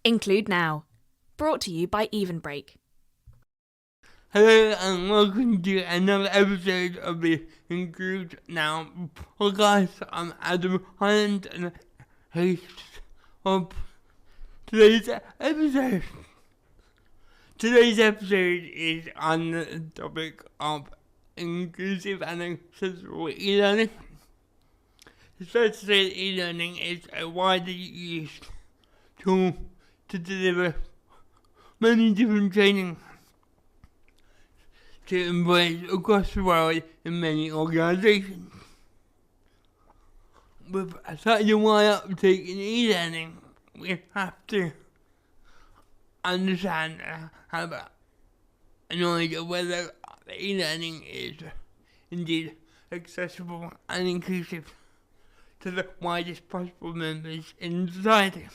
Include now. Brought to you by Even Break. Hello and welcome to another episode of the Include Now podcast. I'm Adam Hyland and host of today's episode. Today's episode is on the topic of inclusive and accessible e-learning. It's fair to say that e-learning is a widely used tool to deliver many different training to employees across the world in many organisations. With such a wide uptake in e-learning, we have to understand have a knowledge of whether e-learning is indeed accessible and inclusive to the widest possible members in society.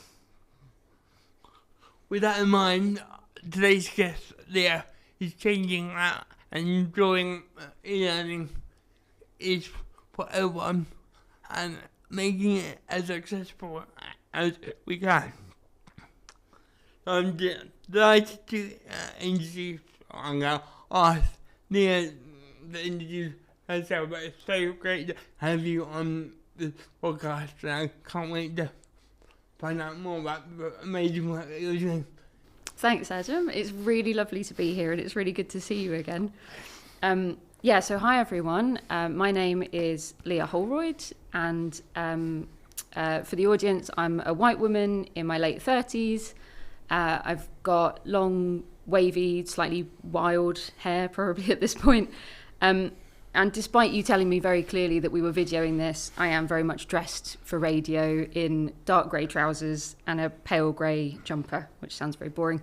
With that in mind, today's guest, Leah, is changing that and enjoying e-learning is for everyone and making it as accessible as we can. So I'm delighted to introduce, I'm going to ask Leah to introduce herself, but it's so great to have you on this podcast and I can't wait to find out more about the amazing work that you're doing. Thanks, Adam. It's really lovely to be here and it's really good to see you again. So hi everyone. My name is Leah Holroyd and for the audience, I'm a white woman in my late 30s. I've got long, wavy, slightly wild hair probably at this point. And despite you telling me very clearly that we were videoing this, I am very much dressed for radio in dark grey trousers and a pale grey jumper, which sounds very boring.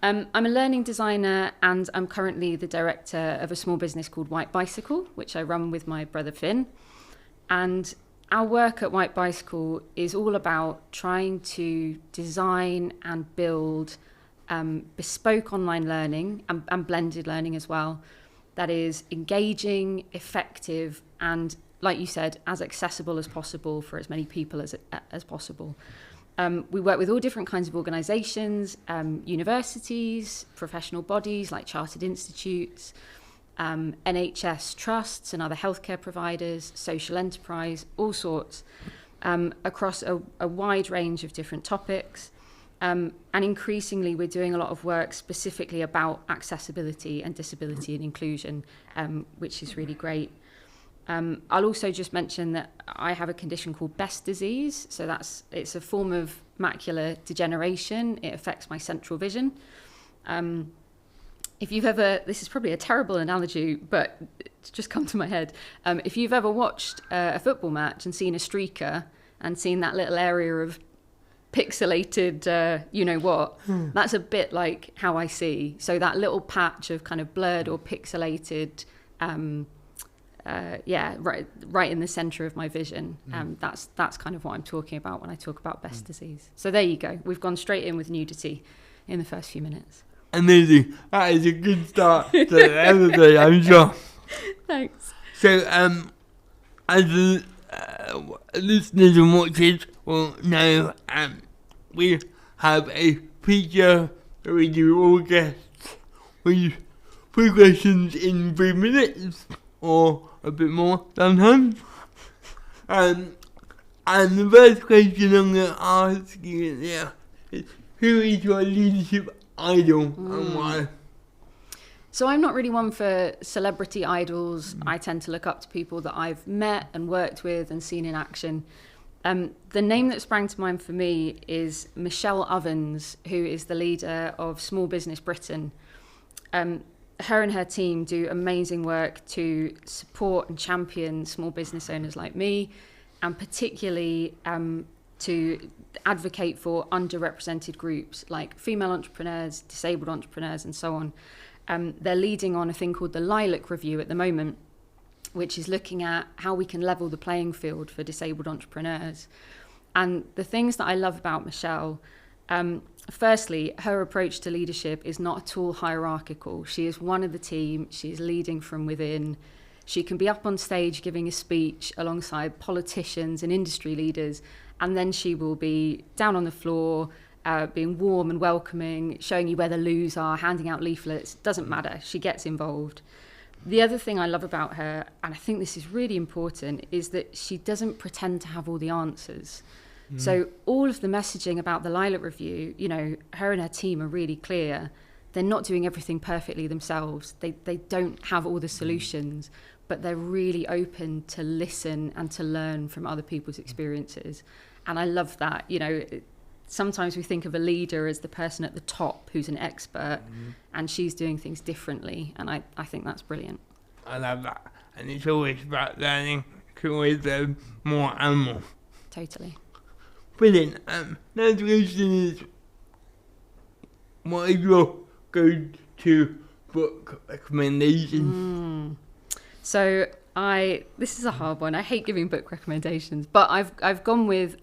I'm a learning designer and I'm currently the director of a small business called White Bicycle, which I run with my brother Finn. And our work at White Bicycle is all about trying to design and build bespoke online learning and blended learning as well, that is engaging, effective, and, like you said, as accessible as possible for as many people as possible. We work with all different kinds of organisations, universities, professional bodies like chartered institutes, NHS trusts and other healthcare providers, social enterprise, all sorts, across a wide range of different topics. And increasingly, we're doing a lot of work specifically about accessibility and disability and inclusion, which is really great. I'll also just mention that I have a condition called Best disease. So it's a form of macular degeneration. It affects my central vision. If you've ever, this is probably a terrible analogy, but it's just come to my head. If you've ever watched a football match and seen a streaker and seen that little area of pixelated that's a bit like how I see. So that little patch of kind of blurred or pixelated right in the center of my vision. That's kind of what I'm talking about when I talk about Best disease. So there you go, we've gone straight in with nudity in the first few minutes. Amazing. That is a good start to the episode, I'm sure. Thanks. So as the listeners and watchers will know, we have a feature that we do all guests with 3 questions in 3 minutes or a bit more sometimes. And the first question I'm going to ask you now is, who is your leadership idol and why? So I'm not really one for celebrity idols. I tend to look up to people that I've met and worked with and seen in action. The name that sprang to mind for me is Michelle Ovens, who is the leader of Small Business Britain. Her and her team do amazing work to support and champion small business owners like me, and particularly to advocate for underrepresented groups like female entrepreneurs, disabled entrepreneurs, and so on. They're leading on a thing called the Lilac Review at the moment, which is looking at how we can level the playing field for disabled entrepreneurs. And the things that I love about Michelle, firstly, her approach to leadership is not at all hierarchical. She is one of the team. She is leading from within. She can be up on stage giving a speech alongside politicians and industry leaders, and then she will be down on the floor being warm and welcoming, showing you where the loos are, handing out leaflets. Doesn't matter. She gets involved. The other thing I love about her, and I think this is really important, is that she doesn't pretend to have all the answers. So all of the messaging about the Lilac Review, you know, her and her team are really clear. They're not doing everything perfectly themselves. They don't have all the solutions, but they're really open to listen and to learn from other people's experiences. And I love that. You know, sometimes we think of a leader as the person at the top who's an expert, and she's doing things differently. And I think that's brilliant. I love that. And it's always about learning to always learn more and more. Totally. Brilliant. Next question is, what is your go-to book recommendation? So this is a hard one. I hate giving book recommendations, but I've gone with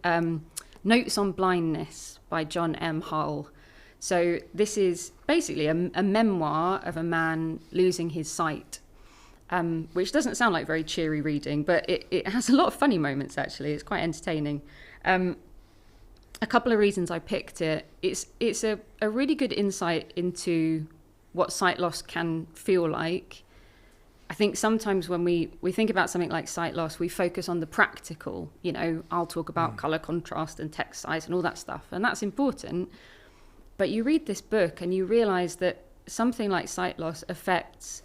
Notes on Blindness by John M. Hull. So this is basically a memoir of a man losing his sight, which doesn't sound like very cheery reading, but it has a lot of funny moments, actually. It's quite entertaining. A couple of reasons I picked it. It's a really good insight into what sight loss can feel like. I think sometimes when we think about something like sight loss, we focus on the practical. You know, I'll talk about colour contrast and text size and all that stuff, and that's important. But you read this book and you realise that something like sight loss affects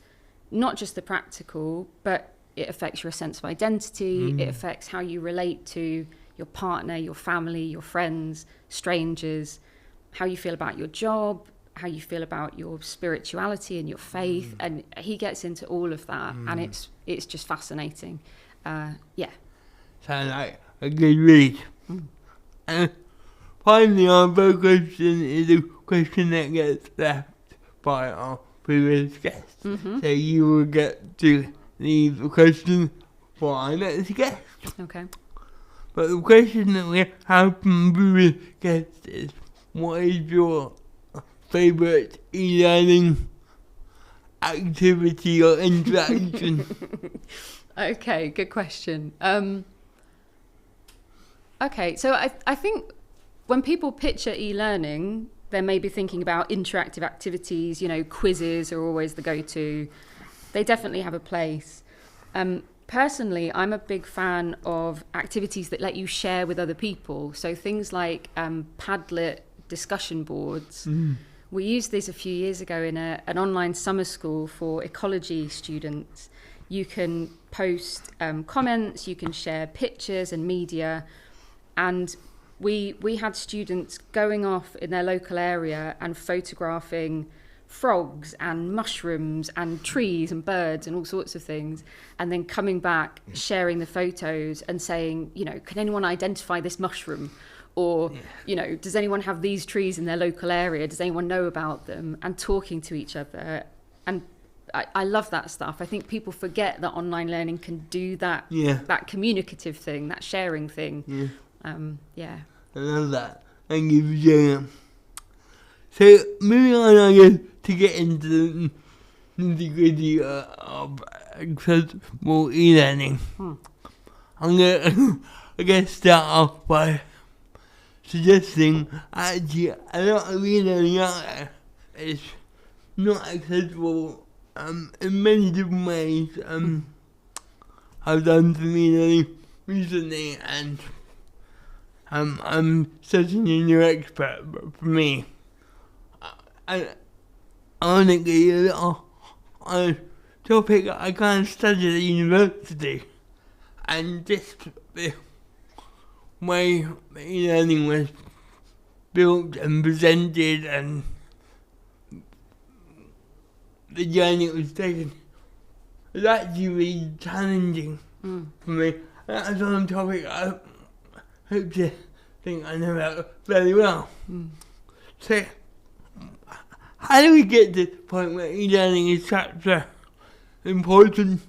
not just the practical, but it affects your sense of identity. It affects how you relate to your partner, your family, your friends, strangers, how you feel about your job, how you feel about your spirituality and your faith. And he gets into all of that, and it's just fascinating. Yeah. Sounds like a good read. And finally, our third question is a question that gets left by our previous guest. So you will get to leave the question for our next guest. Okay. But the question that we have from previous guests is, what is your favourite e-learning activity or interaction? Okay, good question. Okay, so I think when people picture e-learning, they may be thinking about interactive activities. You know, quizzes are always the go-to. They definitely have a place. Personally, I'm a big fan of activities that let you share with other people. So things like Padlet discussion boards. We used these a few years ago in an online summer school for ecology students. You can post comments, you can share pictures and media. And we had students going off in their local area and photographing frogs and mushrooms and trees and birds and all sorts of things, and then coming back, sharing the photos and saying, you know, can anyone identify this mushroom? Or, you know, does anyone have these trees in their local area? Does anyone know about them? And talking to each other. And I love that stuff. I think people forget that online learning can do that, that communicative thing, that sharing thing. I love that. Thank you for sharing that. So, moving on, I guess, to get into the nitty-gritty of accessible e-learning. I'm going to start off by suggesting actually a lot of e-learning out there is not accessible in many different ways. I've done some e-learning recently, and I'm certainly no expert, but for me, ironically, a topic I can't study at university, and just the way e-learning was built and presented and the journey it was taken was actually really challenging for me. That's one topic I hope to think I know about very well. So, how do we get to the point where e-learning is such an important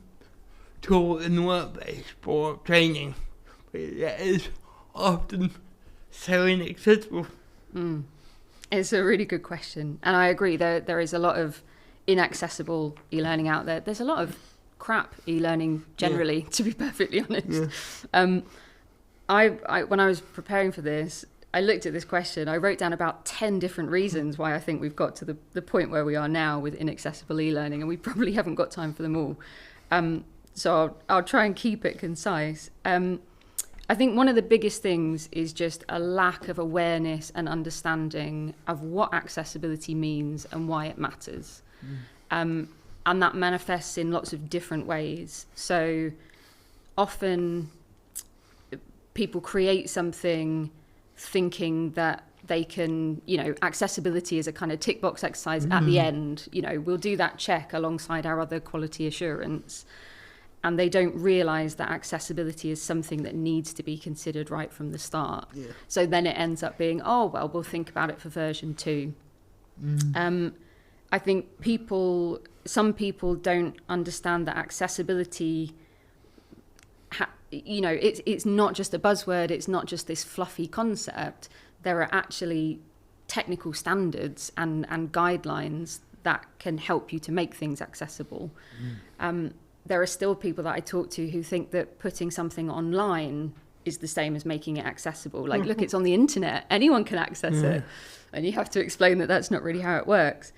tool in the workplace for training, but it is often so inaccessible? It's a really good question, and I agree. There is a lot of inaccessible e-learning out there. There's a lot of crap e-learning generally, to be perfectly honest. I when I was preparing for this, I looked at this question. I wrote down about 10 different reasons why I think we've got to the point where we are now with inaccessible e-learning, and we probably haven't got time for them all. So I'll try and keep it concise. I think one of the biggest things is just a lack of awareness and understanding of what accessibility means and why it matters. And that manifests in lots of different ways. So often people create something thinking that they can, accessibility is a kind of tick box exercise at the end. We'll do that check alongside our other quality assurance. And they don't realise that accessibility is something that needs to be considered right from the start. Yeah. So then it ends up being, we'll think about it for version 2. I think some people don't understand that accessibility, it's not just a buzzword, it's not just this fluffy concept. There are actually technical standards and guidelines that can help you to make things accessible. There are still people that I talk to who think that putting something online is the same as making it accessible. Like, look, it's on the internet. Anyone can access it. And you have to explain that that's not really how it works.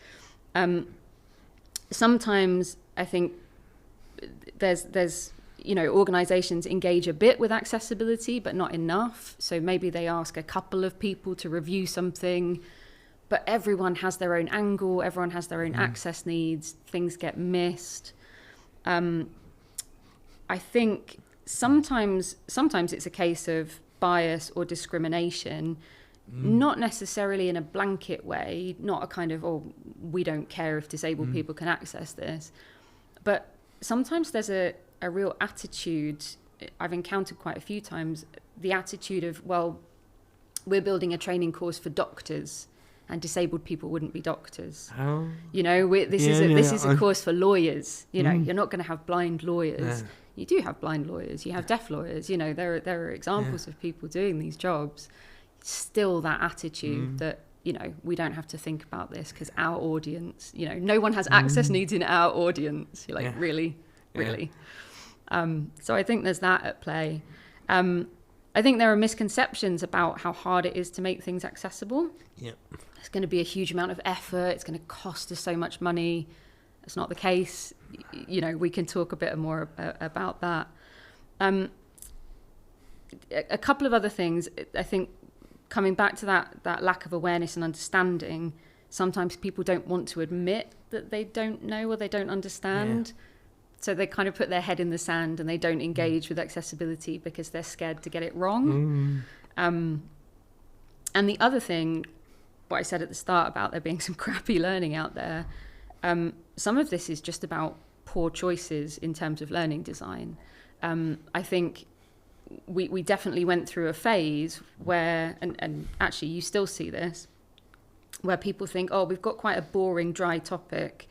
Sometimes I think there's organizations engage a bit with accessibility, but not enough. So maybe they ask a couple of people to review something, but everyone has their own angle. Everyone has their own access needs. Things get missed. I think sometimes it's a case of bias or discrimination, not necessarily in a blanket way, not a kind of, we don't care if disabled people can access this. But sometimes there's a real attitude, I've encountered quite a few times, the attitude of, we're building a training course for doctors, and disabled people wouldn't be doctors. Oh. This is a course for lawyers. You're not going to have blind lawyers. Yeah. You do have blind lawyers. You have deaf lawyers. There are examples of people doing these jobs. Still that attitude that, we don't have to think about this because our audience, no one has access needs in our audience. You're like, really? So I think there's that at play. I think there are misconceptions about how hard it is to make things accessible. Yep. It's going to be a huge amount of effort. It's going to cost us so much money. It's not the case. We can talk a bit more about that. A couple of other things. I think coming back to that lack of awareness and understanding, sometimes people don't want to admit that they don't know or they don't understand. Yeah. So they kind of put their head in the sand and they don't engage with accessibility because they're scared to get it wrong. And the other thing, what I said at the start about there being some crappy learning out there, some of this is just about poor choices in terms of learning design. I think we definitely went through a phase where, and actually you still see this, where people think, we've got quite a boring, dry topic.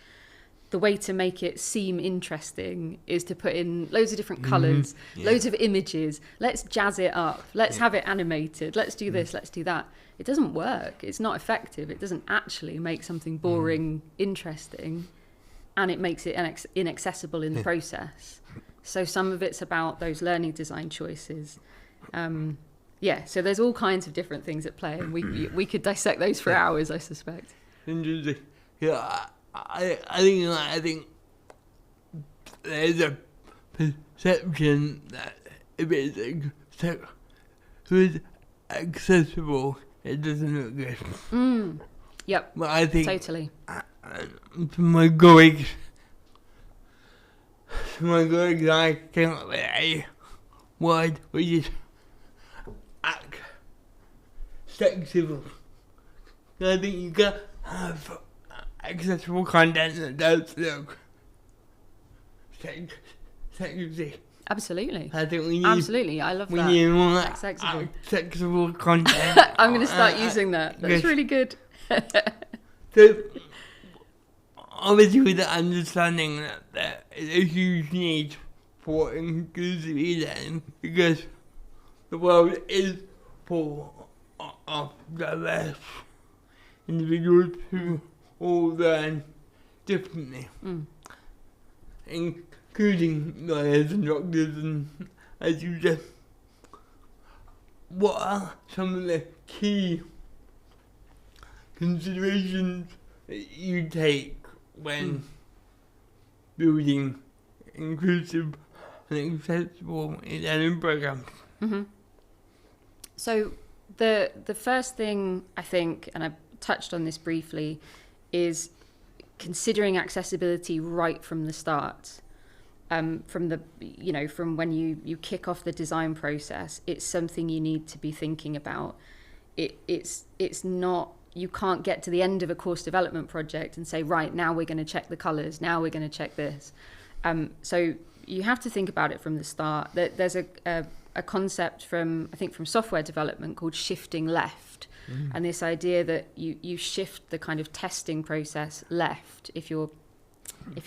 The way to make it seem interesting is to put in loads of different colours, loads of images. Let's jazz it up. Let's have it animated. Let's do this. Let's do that. It doesn't work. It's not effective. It doesn't actually make something boring interesting, and it makes it inaccessible in the process. So some of it's about those learning design choices. So there's all kinds of different things at play, and we could dissect those for hours, I suspect. Interesting. Yeah. I think there's a perception that if it's accessible, it doesn't look good. Yep. But I think totally. My colleagues, I came up with a word which is accessible. I think you can have accessible content that does look sexy. Absolutely. I think we need. Absolutely, I love that. We need more accessible content. I'm going to start using that. That's really good. So, obviously, with the understanding that there is a huge need for inclusive e-learning because the world is full of diverse individuals who all learn differently, including lawyers and doctors, and as you said, what are some of the key considerations that you take when building inclusive and accessible learning programs? Mm-hmm. So the first thing I think, and I touched on this briefly, is considering accessibility right from the start. From when you kick off the design process, it's something you need to be thinking about. It's not, you can't get to the end of a course development project and say, right, now we're going to check the colours, now we're going to check this. So you have to think about it from the start. There's a concept from software development called shifting left. And this idea that you shift the kind of testing process left if you're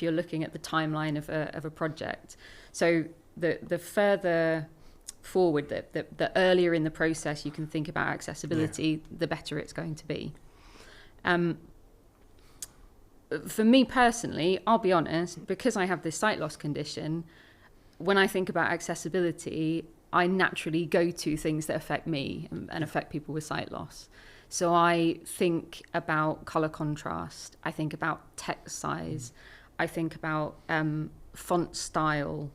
looking at the timeline of a project. So the further forward, the earlier in the process you can think about accessibility, the better it's going to be. For me personally, I'll be honest, because I have this sight loss condition, when I think about accessibility, I naturally go to things that affect me and affect people with sight loss. So I think about colour contrast, I think about text size, I think about font style,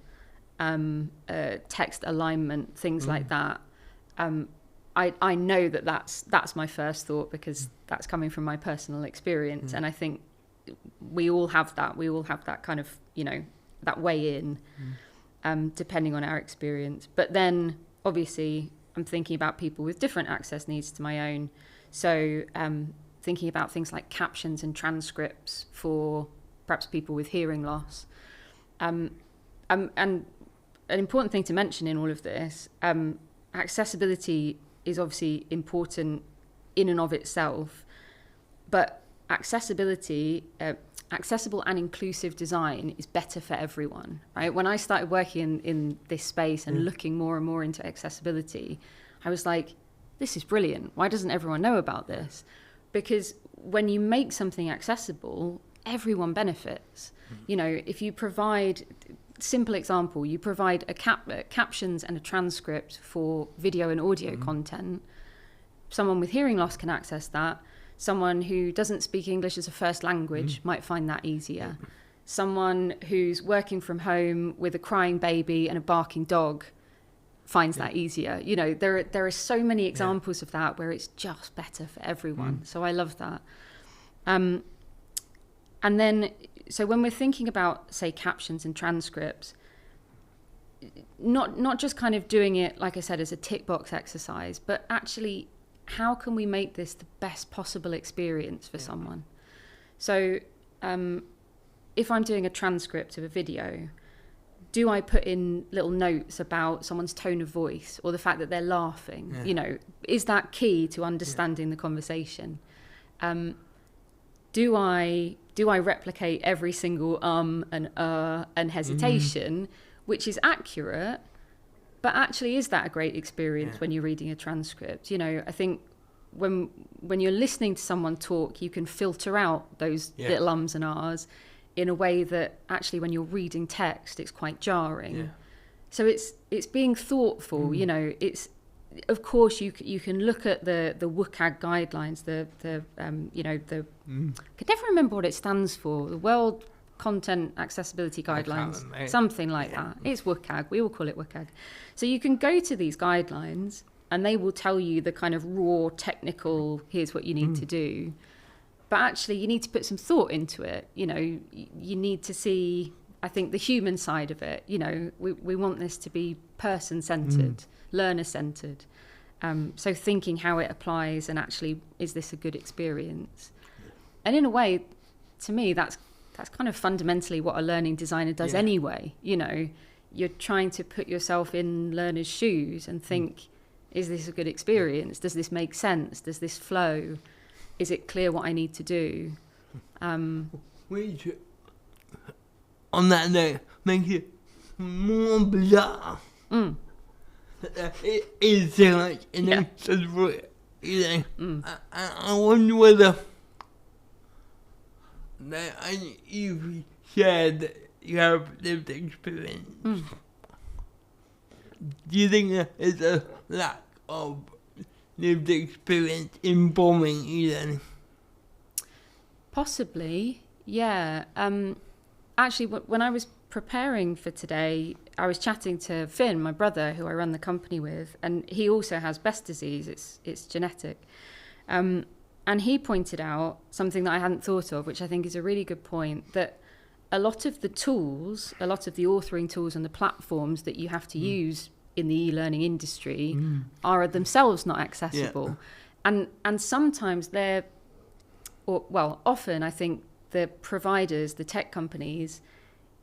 text alignment, things like that. I know that's my first thought because that's coming from my personal experience, and I think we all have that. We all have that kind of, that way in, depending on our experience. But then, obviously, I'm thinking about people with different access needs to my own. So thinking about things like captions and transcripts for perhaps people with hearing loss. And an important thing to mention in all of this, accessibility is obviously important in and of itself, but accessible and inclusive design is better for everyone, right? When I started working in this space and looking more and more into accessibility, I was like, this is brilliant. Why doesn't everyone know about this? Because when you make something accessible, everyone benefits. If you provide, simple example, you provide captions and a transcript for video and audio content, someone with hearing loss can access that. Someone who doesn't speak English as a first language might find that easier. Someone who's working from home with a crying baby and a barking dog finds that easier. There are so many examples of that where it's just better for everyone. So I love that. And then, so when we're thinking about, say, captions and transcripts, not just kind of doing it, like I said, as a tick box exercise, but actually, how can we make this the best possible experience for someone? So if I'm doing a transcript of a video, do I put in little notes about someone's tone of voice or the fact that they're laughing? Is that key to understanding the conversation? Do I replicate every single and hesitation, which is accurate? But actually, is that a great experience when you're reading a transcript? I think when you're listening to someone talk, you can filter out those little ums and ahs in a way that actually when you're reading text, it's quite jarring. So it's being thoughtful. It's, of course, you can look at the WCAG guidelines, I can never remember what it stands for, the World Content Accessibility Guidelines, something like that. It's WCAG, we all call it WCAG. So you can go to these guidelines and they will tell you the kind of raw technical, here's what you need to do. But actually you need to put some thought into it. You need to see, I think, the human side of it. We want this to be person-centered, learner-centered. So thinking how it applies and actually, is this a good experience? And in a way, to me, that's kind of fundamentally what a learning designer does anyway. You're trying to put yourself in learners' shoes and think, is this a good experience? Does this make sense? Does this flow? Is it clear what I need to do? Which, on that note, make it more bizarre. It is so much inaccessible. I wonder whether you've shared that you have lived experience. Do you think there is a lack of lived experience informing e-learning? Possibly, yeah. Actually, when I was preparing for today, I was chatting to Finn, my brother, who I run the company with, and he also has Best disease. It's genetic. And he pointed out something that I hadn't thought of, which I think is a really good point, that a lot of the tools, a lot of the authoring tools and the platforms that you have to use in the e-learning industry are themselves not accessible. Yeah. And sometimes often I think the providers, the tech companies,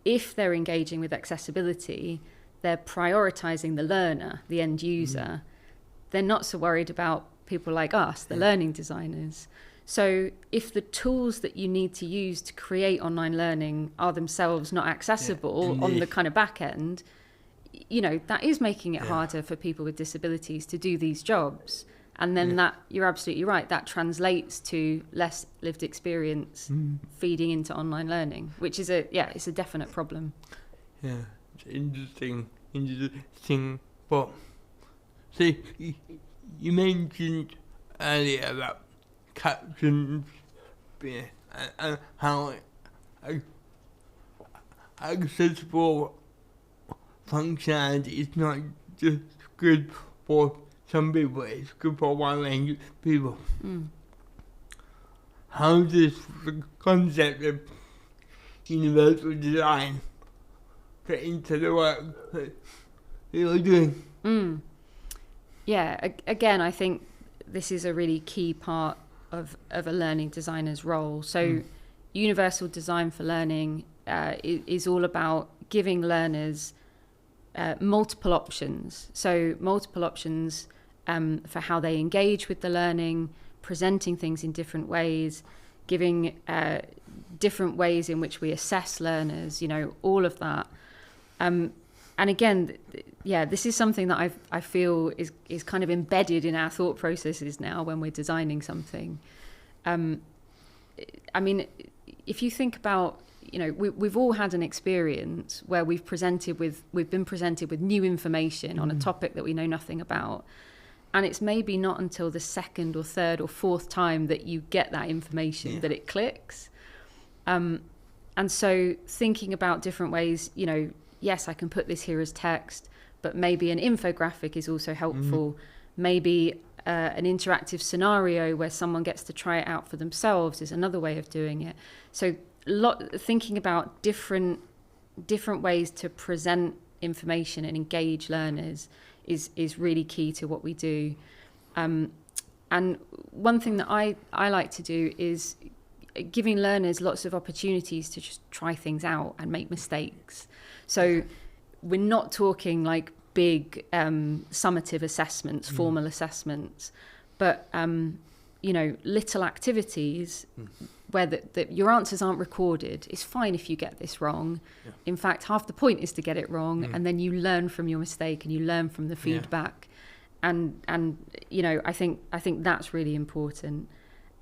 if they're engaging with accessibility, they're prioritizing the learner, the end user. They're not so worried about people like us, the learning designers. So if the tools that you need to use to create online learning are themselves not accessible on the kind of back end, that is making it harder for people with disabilities to do these jobs. And then that, you're absolutely right, that translates to less lived experience feeding into online learning, which is it's a definite problem. Yeah, it's interesting. But so you mentioned earlier about captions and how accessible functionality is not just good for some people, it's good for a wide range of people. How does the concept of universal design fit into the work that you're doing? Yeah, again, I think this is a really key part of a learning designer's role. So universal design for learning is all about giving learners multiple options. So multiple options for how they engage with the learning, presenting things in different ways, giving different ways in which we assess learners, all of that. And again, this is something that I feel is kind of embedded in our thought processes now when we're designing something. I mean, if you think about, we've all had an experience where we've been presented with new information on a topic that we know nothing about. And it's maybe not until the second or third or fourth time that you get that information that it clicks. And so thinking about different ways, yes, I can put this here as text, but maybe an infographic is also helpful. Maybe an interactive scenario where someone gets to try it out for themselves is another way of doing it. So thinking about different ways to present information and engage learners is really key to what we do. And one thing that I like to do is giving learners lots of opportunities to just try things out and make mistakes. So we're not talking like big summative assessments, formal assessments, but little activities where your answers aren't recorded. It's fine if you get this wrong. In fact, half the point is to get it wrong, and then you learn from your mistake and you learn from the feedback. And I think that's really important.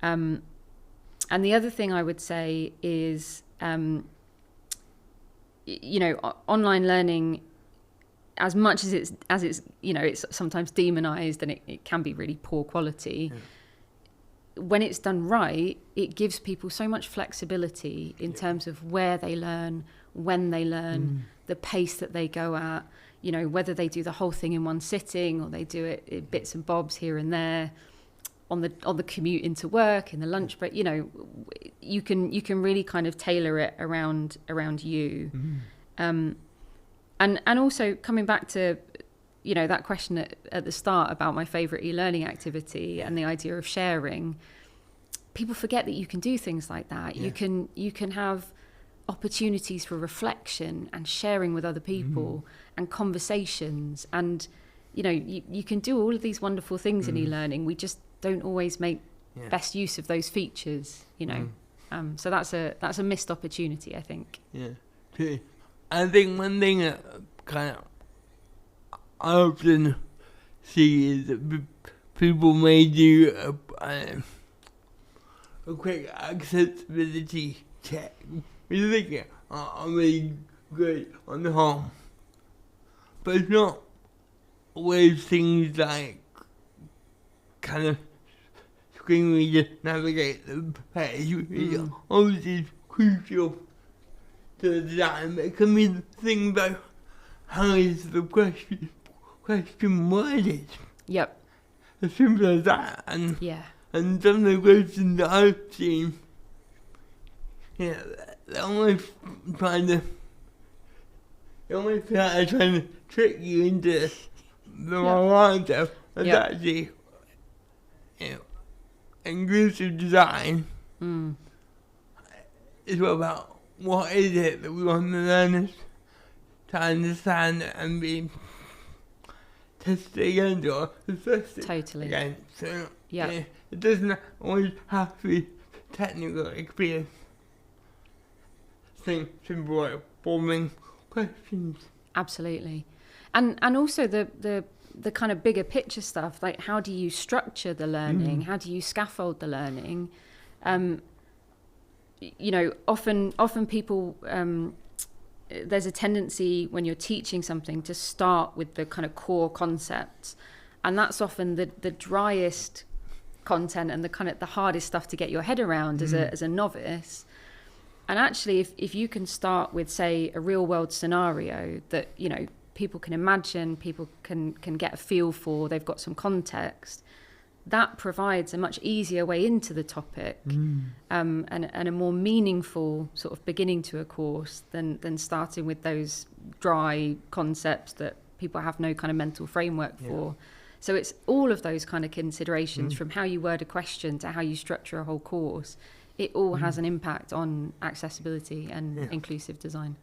And the other thing I would say is, online learning, as much as it's it's sometimes demonized and it can be really poor quality. When it's done right, it gives people so much flexibility in terms of where they learn, when they learn, the pace that they go at, whether they do the whole thing in one sitting or they do it in bits and bobs here and there, on the commute into work, in the lunch break. You can really kind of tailor it around you. And also coming back to that question at the start about my favorite e-learning activity and the idea of sharing, people forget that you can do things like that. You can have opportunities for reflection and sharing with other people and conversations, and you can do all of these wonderful things in e-learning. We just don't always make best use of those features, so that's a missed opportunity, I think. I think one thing that kind of I often see is that people may do a quick accessibility check. We think I'm really good on the whole, but it's not always things like kind of screen reader navigate the page, which is obviously crucial to the design, but it can be the thing about how is the question worded. Yep. As simple as that. And Yeah. and some of the questions that I've seen, they're almost trying to, they almost feel like they're trying to trick you into the wrong answer. It's actually, inclusive design is all about what is it that we want the learners to understand and be tested against or assessed against. So, it doesn't always have to be technical experience. Think simple like forming questions. Absolutely. And also the kind of bigger picture stuff, like how do you structure the learning? How do you scaffold the learning? Often people, there's a tendency when you're teaching something to start with the kind of core concepts. And that's often the driest content and the kind of the hardest stuff to get your head around as a novice. And actually, if you can start with, say, a real world scenario that, people can imagine, people can get a feel for, they've got some context, that provides a much easier way into the topic and a more meaningful sort of beginning to a course than starting with those dry concepts that people have no kind of mental framework for. So it's all of those kind of considerations from how you word a question to how you structure a whole course. It all has an impact on accessibility and inclusive design.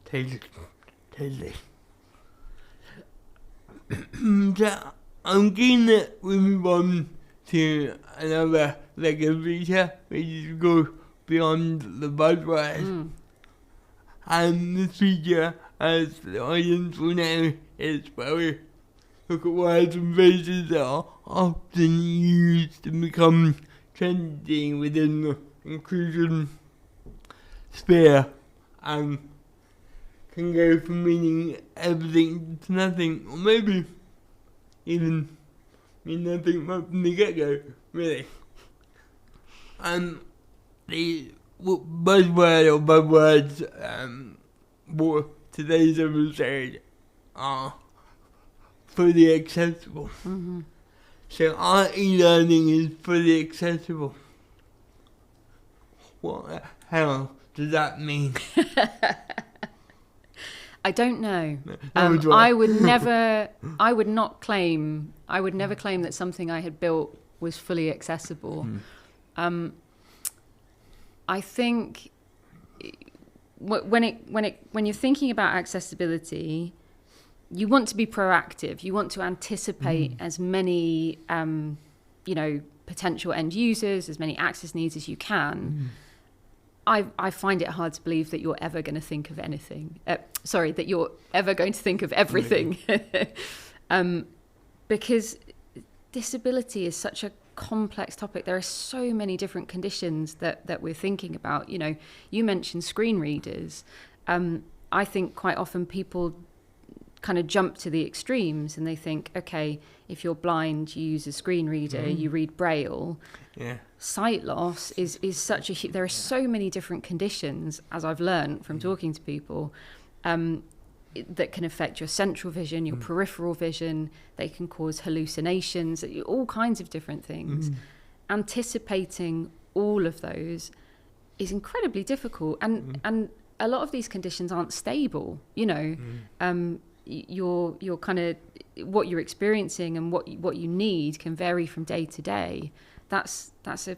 Totally. So I'm keen that we move on to another leg of feature, which is go beyond the buzzword. And this feature, as the audience will know, is where we look at words and phrases that are often used to become trendy within the inclusion sphere and can go from meaning everything to nothing, or maybe even mean nothing from the get-go, really. And the buzzword or buzzwords for today's episode are fully accessible. So our e-learning is fully accessible. What the hell does that mean? I don't know. I would never claim that something I had built was fully accessible. I think when you're thinking about accessibility, you want to be proactive. You want to anticipate as many, potential end users, as many access needs as you can. I find it hard to believe that you're ever going to think of anything. That you're ever going to think of everything. Because disability is such a complex topic. There are so many different conditions that we're thinking about. You mentioned screen readers. I think quite often people kind of jump to the extremes and they think, okay, if you're blind, you use a screen reader, you read Braille. Sight loss is such a there are so many different conditions, as I've learned from talking to people, that can affect your central vision, your peripheral vision. They can cause hallucinations, all kinds of different things. Anticipating all of those is incredibly difficult, and a lot of these conditions aren't stable. You're kind of what you're experiencing and what you need can vary from day to day. That's a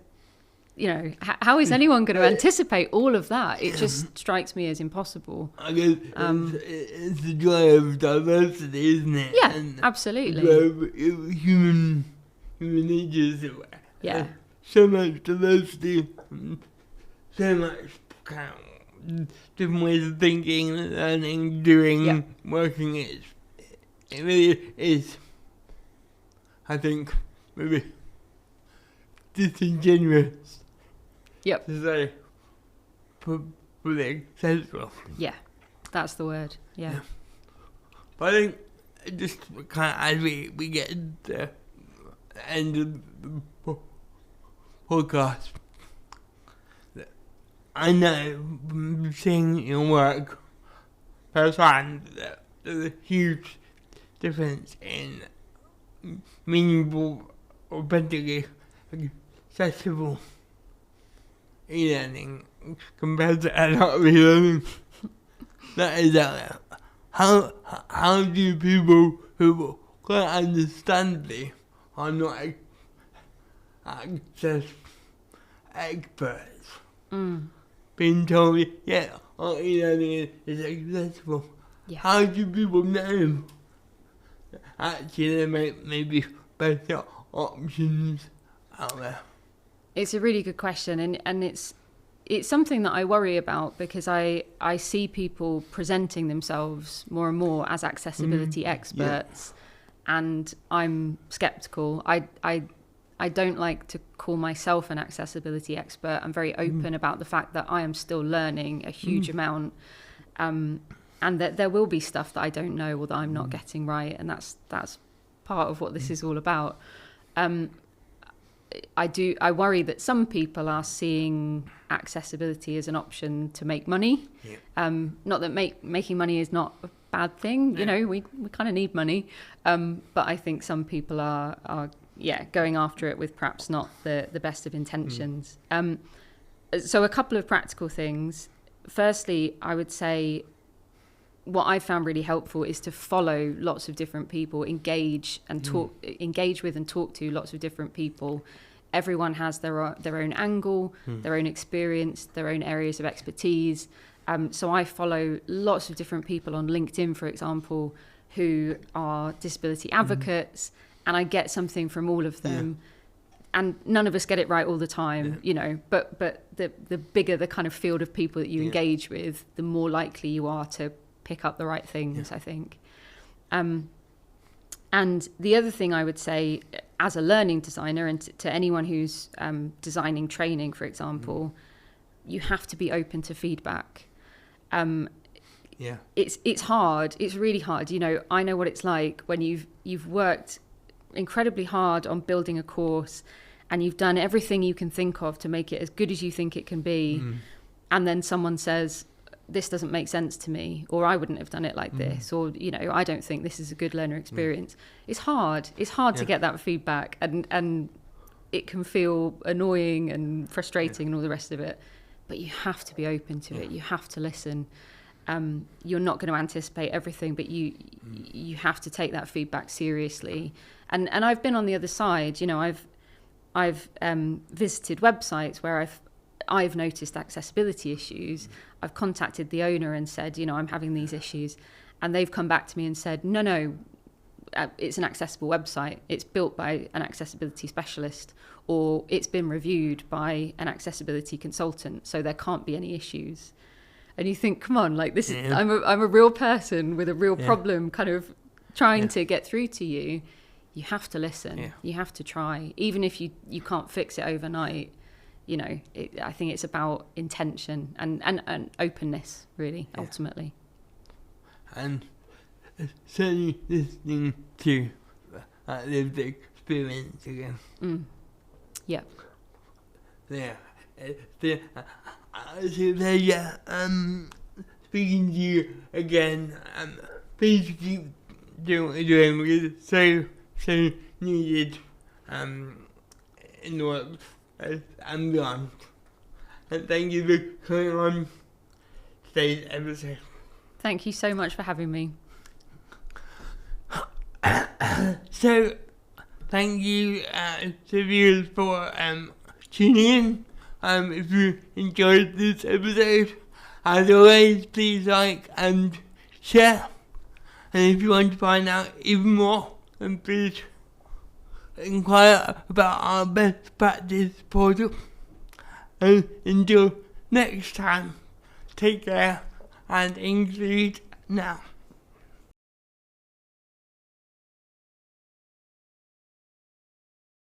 how is anyone going to anticipate all of that? It just strikes me as impossible. I guess it's the joy of diversity, isn't it? Yeah, and absolutely. Human nature. So much diversity, so much different ways of thinking, learning, doing, working. It really is, I think, maybe disingenuous to say fully accessible. Yeah, that's the word. Yeah. But I think just kind of as we get into end of the podcast. I know from seeing your work firsthand that there's a huge difference in meaningful, authentically accessible e-learning compared to adult e-learning that is out there. How do people who quite understandably are not access experts being told, yeah, our e-learning is accessible? Yeah. How do people know actually there may be better options out there? It's a really good question, and it's something that I worry about, because I see people presenting themselves more and more as accessibility experts, and I'm skeptical. I don't like to call myself an accessibility expert. I'm very open about the fact that I am still learning a huge amount, and that there will be stuff that I don't know or that I'm not getting right, and that's part of what this is all about. I worry that some people are seeing accessibility as an option to make money. Not that making money is not a bad thing. You know, we kind of need money, but I think some people are going after it with perhaps not the best of intentions. So a couple of practical things. Firstly, I would say what I found really helpful is to follow lots of different people, engage with and talk to lots of different people. Everyone has their own angle, their own experience, their own areas of expertise. So I follow lots of different people on LinkedIn, for example, who are disability advocates, and I get something from all of them. And none of us get it right all the time, you know, but the bigger the kind of field of people that you engage with, the more likely you are to pick up the right things, I think. And the other thing I would say, as a learning designer, and to anyone who's designing training, for example, you have to be open to feedback. It's hard. It's really hard. You know, I know what it's like when you've worked incredibly hard on building a course, and you've done everything you can think of to make it as good as you think it can be, and then someone says, this doesn't make sense to me, or I wouldn't have done it like this, or, you know, I don't think this is a good learner experience. It's hard to get that feedback, and it can feel annoying and frustrating and all the rest of it, but you have to be open to it. You have to listen. You're not going to anticipate everything, but you have to take that feedback seriously. And I've been on the other side. You know, I've visited websites where I've noticed accessibility issues. I've contacted the owner and said, you know, I'm having these issues, and they've come back to me and said, no, it's an accessible website. It's built by an accessibility specialist, or it's been reviewed by an accessibility consultant, so there can't be any issues. And you think, come on, like, this is I'm a real person with a real problem, kind of trying to get through to you. You have to listen. You have to try, even if you can't fix it overnight. You know, I think it's about intention and openness, really, ultimately. And certainly listening to lived experience again. Yeah. Speaking to you again, please keep doing what you're doing, because it's so needed in the world and beyond. And thank you for coming on today's episode. Thank you so much for having me. So, thank you to viewers for tuning in. If you enjoyed this episode, as always, please like and share. And if you want to find out even more, then please inquire about our best practice portal. And until next time, take care and include now.